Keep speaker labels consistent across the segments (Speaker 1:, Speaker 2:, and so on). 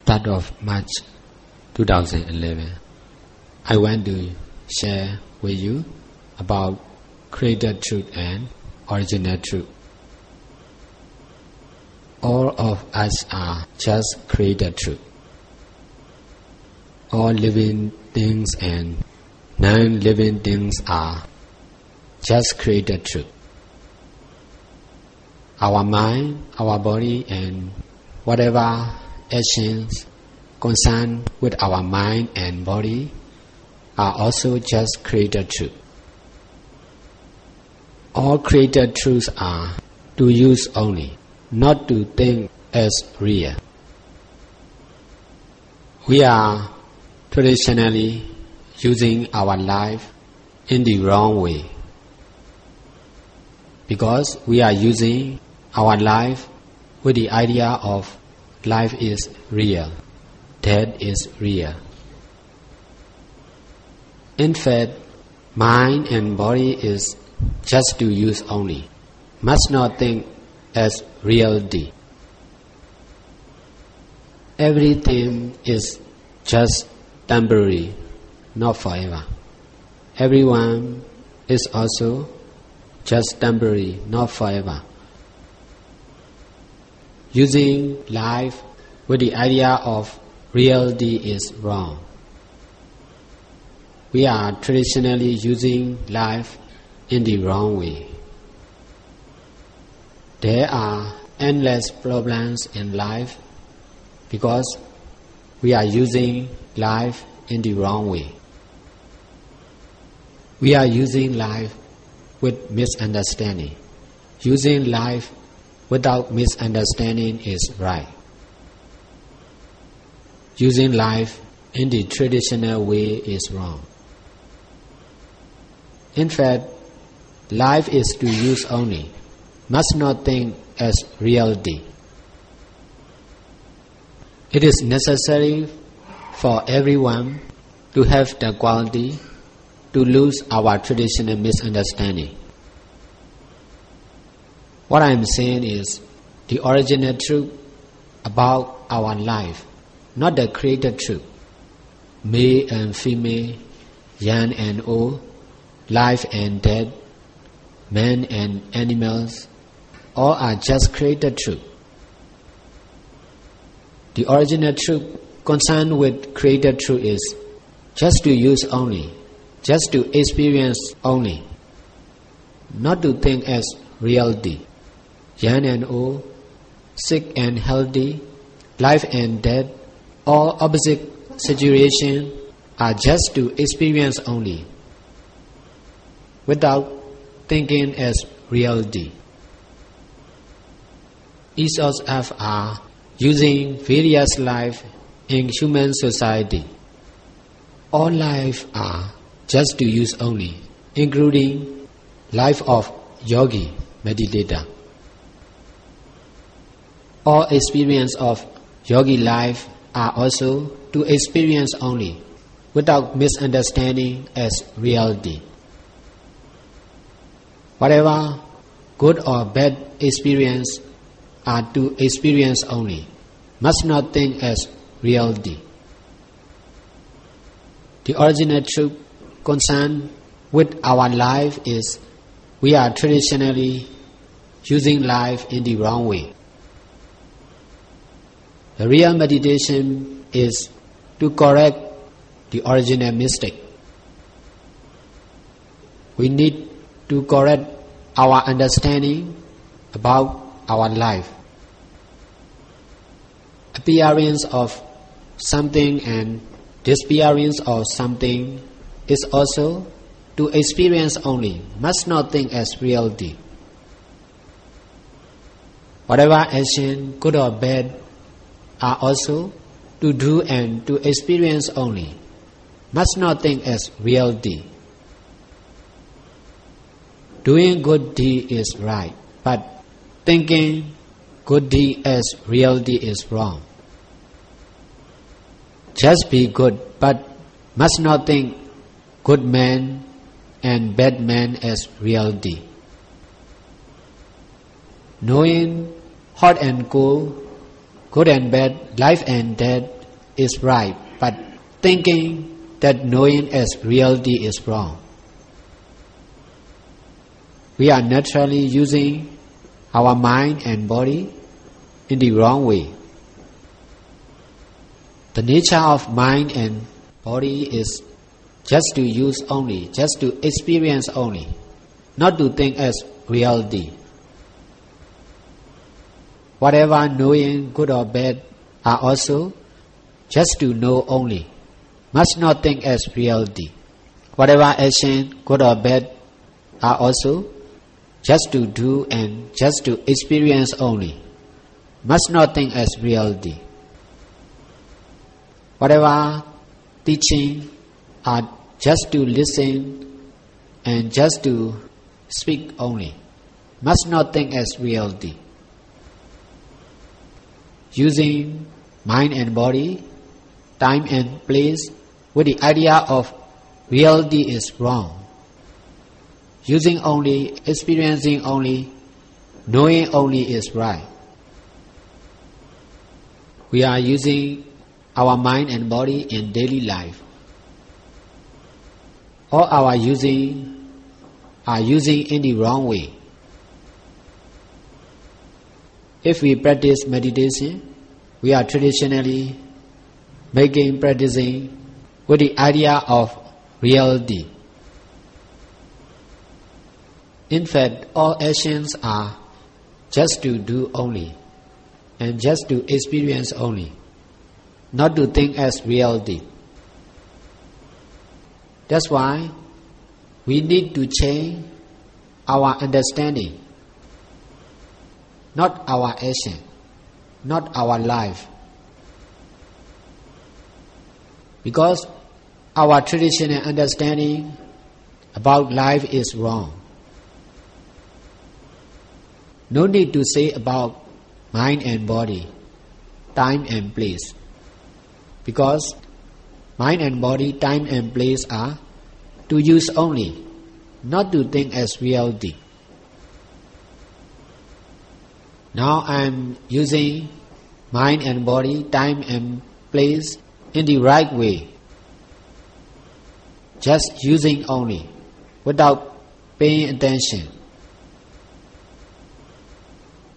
Speaker 1: 3rd of March 2011, I want to share with you about created truth and original truth. All of us are just created truth. All living things and non-living things are just created truth. Our mind, our body, and whatever actions concerned with our mind and body are also just created truth. All created truths are to use only, not to think as real. We are traditionally using our life in the wrong way, because we are using our life with the idea of life is real, death is real. In fact, mind and body is just to use only, must not think as reality. Everything is just temporary, not forever. Everyone is also just temporary, not forever. Using life with the idea of reality is wrong. We are traditionally using life in the wrong way. There are endless problems in life because we are using life in the wrong way. We are using life with misunderstanding. Using life without misunderstanding is right. Using life in the traditional way is wrong. In fact, life is to use only, must not think as reality. It is necessary for everyone to have the quality to lose our traditional misunderstanding. What I am saying is the original truth about our life, not the created truth. Male and female, young and old, life and death, men and animals, all are just created truth. The original truth concerned with created truth is just to use only, just to experience only, not to think as reality. Young and old, sick and healthy, life and death, all opposite situations are just to experience only, without thinking as reality. Each of us are using various life in human society. All life are just to use only, including life of yogi, meditator. All experience of yogi life are also to experience only, without misunderstanding as reality. Whatever good or bad experience are to experience only, must not think as reality. The original truth concerned with our life is we are traditionally using life in the wrong way. The real meditation is to correct the original mistake. We need to correct our understanding about our life. Appearance of something and disappearance of something is also to experience only, must not think as reality. Whatever action, good or bad, are also to do and to experience only, must not think as reality. Doing good deed is right, but thinking good deed as reality is wrong. Just be good, but must not think good man and bad man as reality. Knowing hot and cold, good and bad, life and death is right, but thinking that knowing as reality is wrong. We are naturally using our mind and body in the wrong way. The nature of mind and body is just to use only, just to experience only, not to think as reality. Whatever knowing, good or bad, are also just to know only, must not think as reality. Whatever action, good or bad, are also just to do and just to experience only, must not think as reality. Whatever teaching are just to listen and just to speak only, must not think as reality. Using mind and body, time and place with the idea of reality is wrong. Using only, experiencing only, knowing only is right. We are using our mind and body in daily life. All our using are using in the wrong way. If we practice meditation, we are traditionally practicing with the idea of reality. In fact, all actions are just to do only and just to experience only, not to think as reality. That's why we need to change our understanding, not our action, not our life. Because our traditional understanding about life is wrong. No need to say about mind and body, time and place. Because mind and body, time and place are to use only, not to think as reality. Now I am using mind and body, time and place in the right way. Just using only, without paying attention.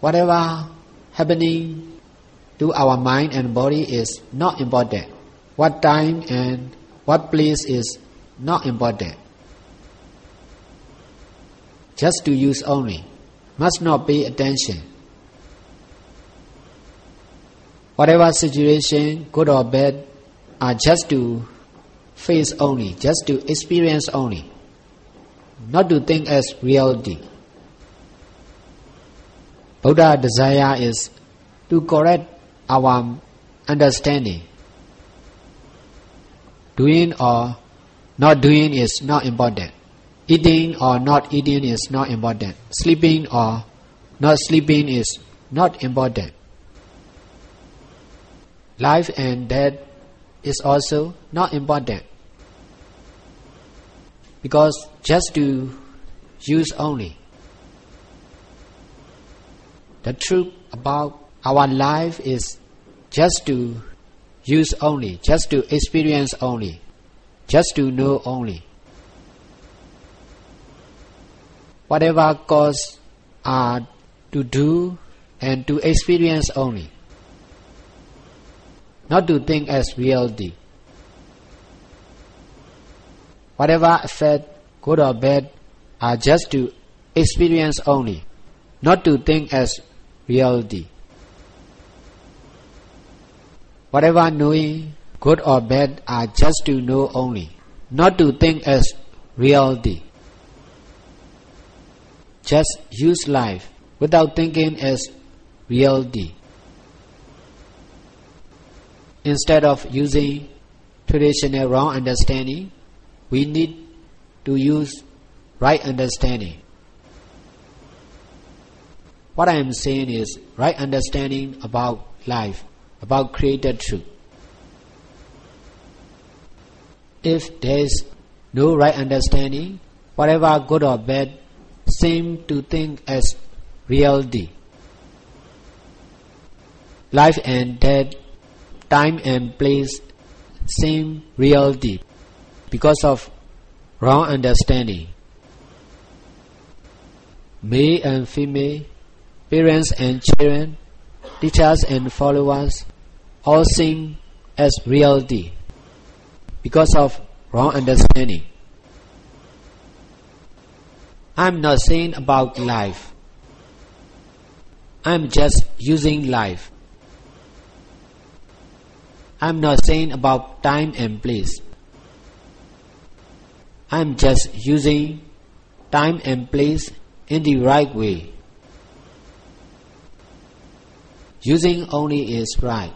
Speaker 1: Whatever happening to our mind and body is not important. What time and what place is not important. Just to use only, must not pay attention. Whatever situation, good or bad, are just to face only, just to experience only, not to think as reality. Buddha's desire is to correct our understanding. Doing or not doing is not important. Eating or not eating is not important. Sleeping or not sleeping is not important. Life and death is also not important. Because just to use only. The truth about our life is just to use only, just to experience only, just to know only. Whatever cause are to do and to experience only, not to think as reality. Whatever effect, good or bad, are just to experience only, not to think as reality. Whatever knowing, good or bad, are just to know only, not to think as reality. Just use life without thinking as reality. Instead of using traditional wrong understanding, we need to use right understanding. What I am saying is right understanding about life, about created truth. If there is no right understanding, whatever good or bad seem to think as reality. life and death, time and place seem reality because of wrong understanding. Male and female, parents and children, teachers and followers, all seem as reality because of wrong understanding. I am not saying about life. I am just using life. I am not saying about time and place. I am just using time and place in the right way. Using only is right.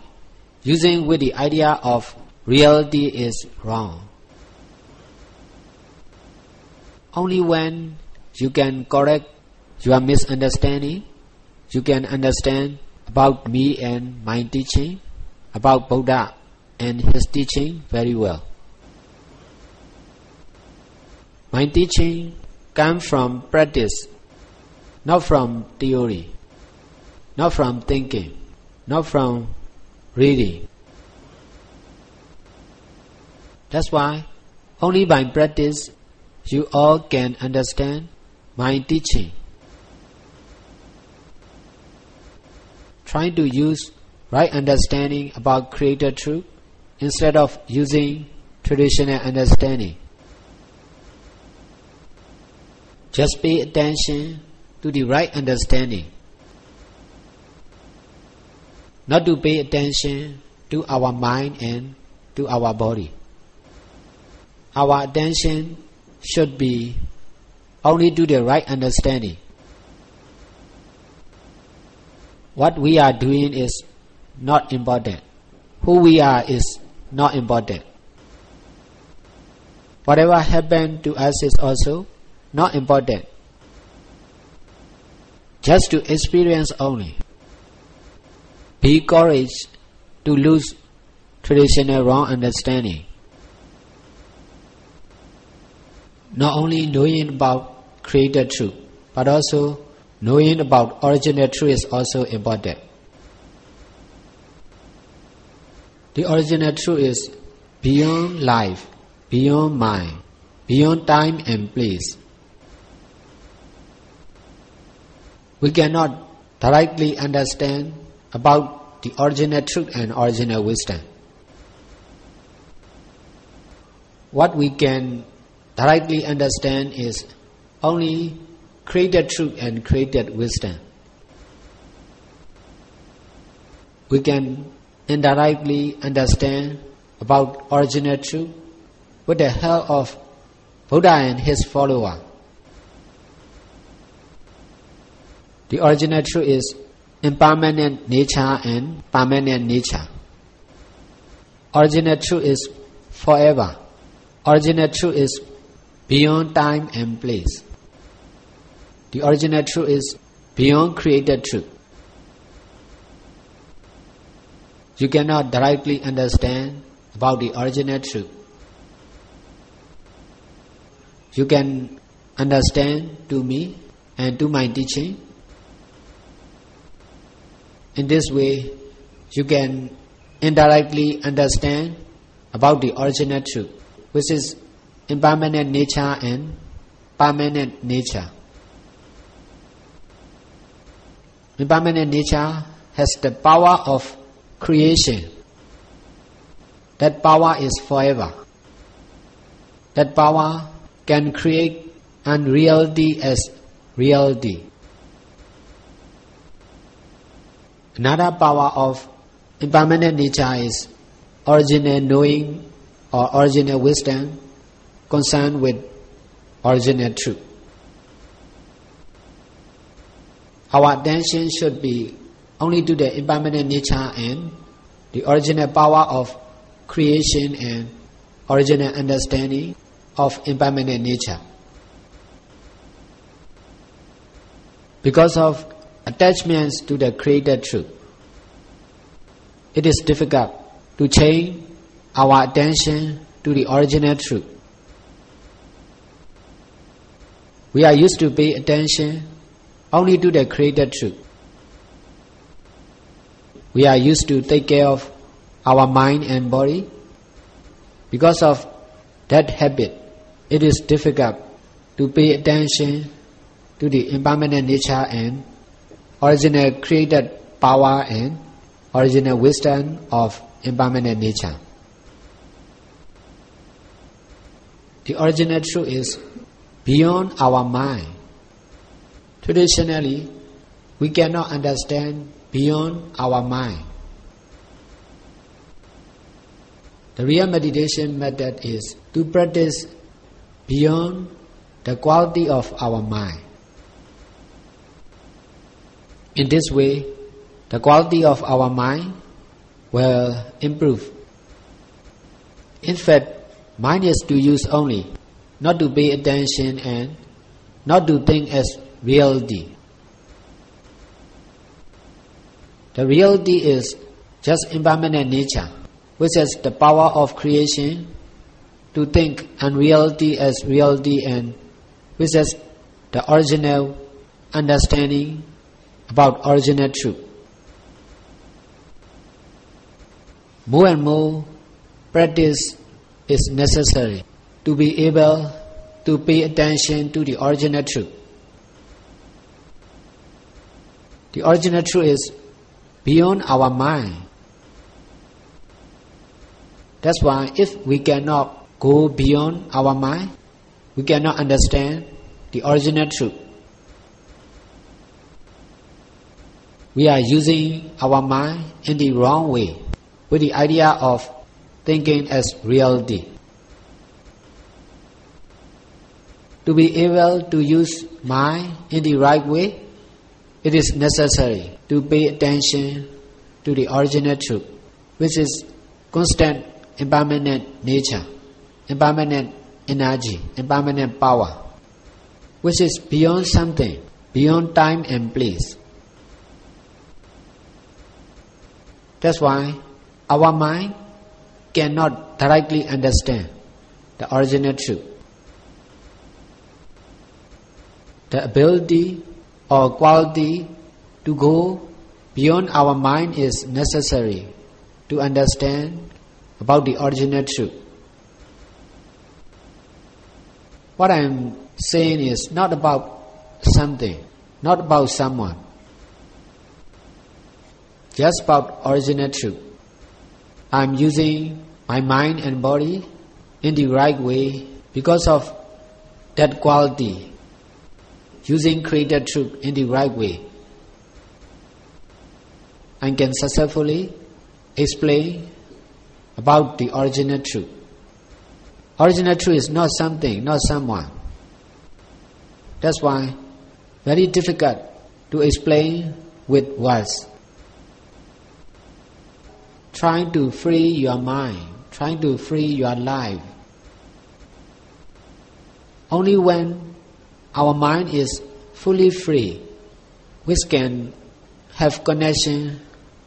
Speaker 1: Using with the idea of reality is wrong. Only when you can correct your misunderstanding, you can understand about me and my teaching, about Buddha and his teaching very well. My teaching comes from practice, not from theory, not from thinking, not from reading. That's why only by practice you all can understand my teaching. Trying to use right understanding about Creator Truth instead of using traditional understanding. Just pay attention to the right understanding, not to pay attention to our mind and to our body. Our attention should be only to the right understanding. What we are doing is not important. Who we are is not important. Whatever happened to us is also not important. Just to experience only. Be courage to lose traditional wrong understanding. Not only knowing about Creator Truth, but also knowing about original truth is also important. The original truth is beyond life, beyond mind, beyond time and place. We cannot directly understand about the original truth and original wisdom. What we can directly understand is only created truth and created wisdom. We can indirectly understand about original truth with the help of Buddha and his follower. The original truth is impermanent nature and permanent nature. Original truth is forever. Original truth is beyond time and place. The original truth is beyond created truth. You cannot directly understand about the original truth. You can understand to me and to my teaching. In this way, you can indirectly understand about the original truth, which is impermanent nature and permanent nature. Impermanent nature has the power of creation. That power is forever. That power can create unreality as reality. Another power of impermanent nature is original knowing or original wisdom concerned with original truth. Our attention should be only to the impermanent nature and the original power of creation and original understanding of impermanent nature. Because of attachments to the created truth, it is difficult to change our attention to the original truth. We are used to pay attention only to the created truth. We are used to take care of our mind and body. Because of that habit, it is difficult to pay attention to the impermanent nature and original created power and original wisdom of impermanent nature. The original truth is beyond our mind. Traditionally, we cannot understand beyond our mind. The real meditation method is to practice beyond the quality of our mind. In this way, the quality of our mind will improve. In fact, mind is to use only, not to pay attention and not to think as reality. The reality is just impermanent nature, which has the power of creation to think unreality as reality, and which has the original understanding about original truth. More and more practice is necessary to be able to pay attention to the original truth. The original truth is beyond our mind. That's why if we cannot go beyond our mind, we cannot understand the original truth. We are using our mind in the wrong way, with the idea of thinking as reality. To be able to use mind in the right way, it is necessary to pay attention to the original truth, which is constant impermanent nature, impermanent energy, impermanent power, which is beyond something, beyond time and place. That's why our mind cannot directly understand the original truth. The ability or quality to go beyond our mind is necessary to understand about the original truth. What I am saying is not about something, not about someone, just about original truth. I am using my mind and body in the right way because of that quality, using created truth in the right way. I can successfully explain about the original truth. Original truth is not something, not someone. That's why very difficult to explain with words. Trying to free your mind, trying to free your life. Only when our mind is fully free, which can have connection,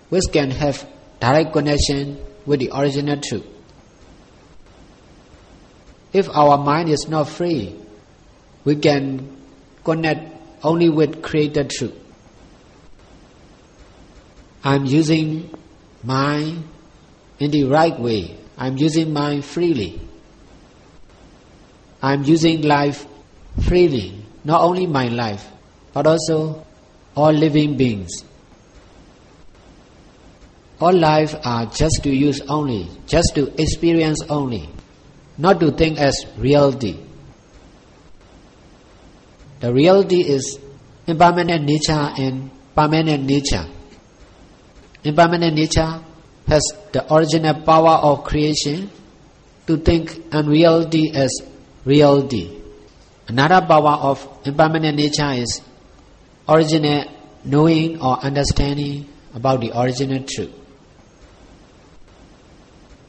Speaker 1: which can have direct connection with the original truth. If our mind is not free, we can connect only with created truth. I am using mind in the right way. I am using mind freely. I am using life freely, not only my life, but also all living beings. All life are just to use only, just to experience only, not to think as reality. The reality is impermanent nature and permanent nature. Impermanent nature has the original power of creation to think unreality as reality. Another power of impermanent nature is original knowing or understanding about the original truth.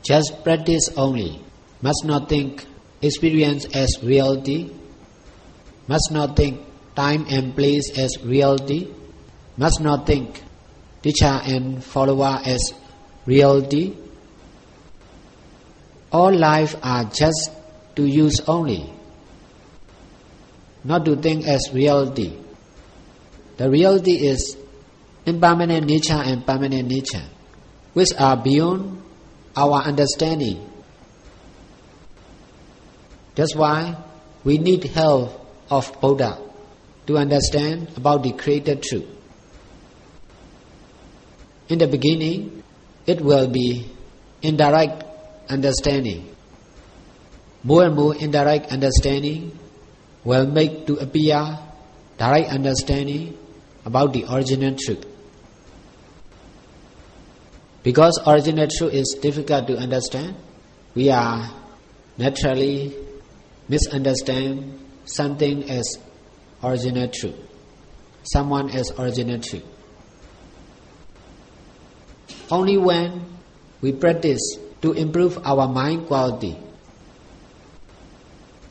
Speaker 1: Just practice only. Must not think experience as reality. Must not think time and place as reality. Must not think teacher and follower as reality. All life are just to use only, not to think as reality. The reality is impermanent nature and permanent nature, which are beyond our understanding. That's why we need help of Buddha to understand about the created truth. In the beginning, it will be indirect understanding. More and more indirect understanding will make to appear direct understanding about the original truth. Because original truth is difficult to understand, we are naturally misunderstand something as original truth, someone as original truth. Only when we practice to improve our mind quality,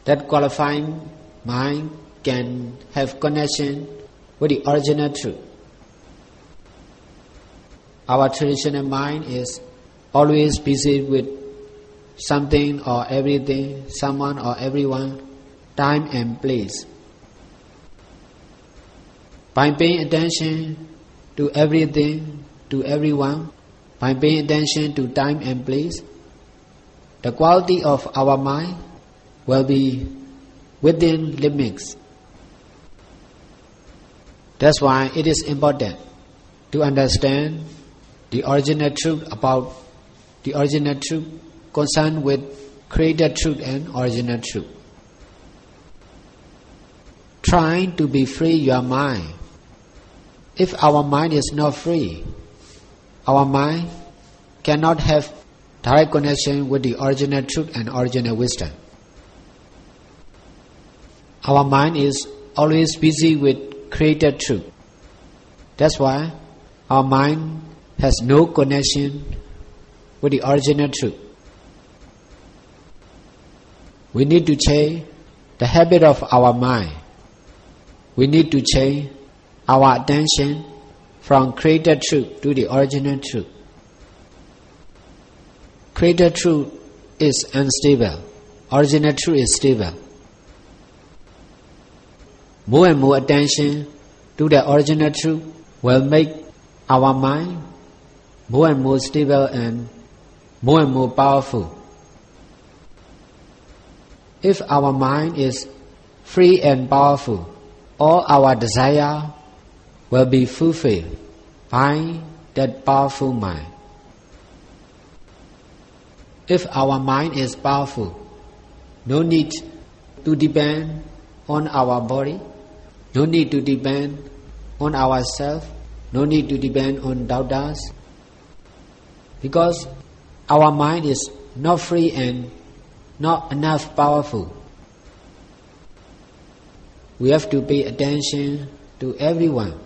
Speaker 1: that qualifying mind can have connection with the original truth. Our traditional mind is always busy with something or everything, someone or everyone, time and place. By paying attention to everything, to everyone, by paying attention to time and place, the quality of our mind will be within limits. That's why it is important to understand the original truth about the original truth concerned with created truth and original truth. Trying to be free your mind. If our mind is not free, our mind cannot have direct connection with the original truth and original wisdom. Our mind is always busy with created truth. That's why our mind has no connection with the original truth. We need to change the habit of our mind. We need to change our attention from created truth to the original truth. Created truth is unstable. Original truth is stable. More and more attention to the original truth will make our mind more and more stable and more powerful. If our mind is free and powerful, all our desire will be fulfilled by that powerful mind. If our mind is powerful, no need to depend on our body, no need to depend on ourselves, no need to depend on doubters, because our mind is not free and not enough powerful. We have to pay attention to everyone.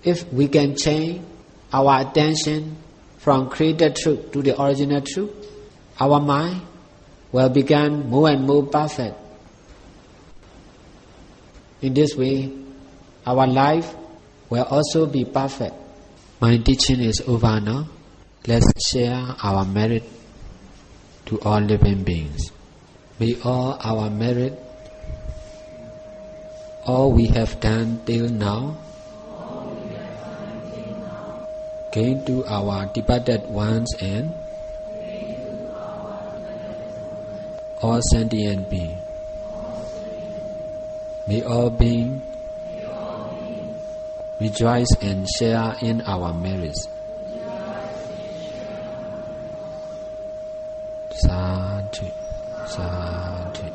Speaker 1: If we can change our attention from created truth to the original truth, our mind will become more and more perfect. In this way, our life will also be perfect. My teaching is over now. Let's share our merit to all living beings. May all our merit, all we have done till now, gain to our departed ones and all sentient beings. May all beings rejoice and share in our merits. Sadhu, sadhu.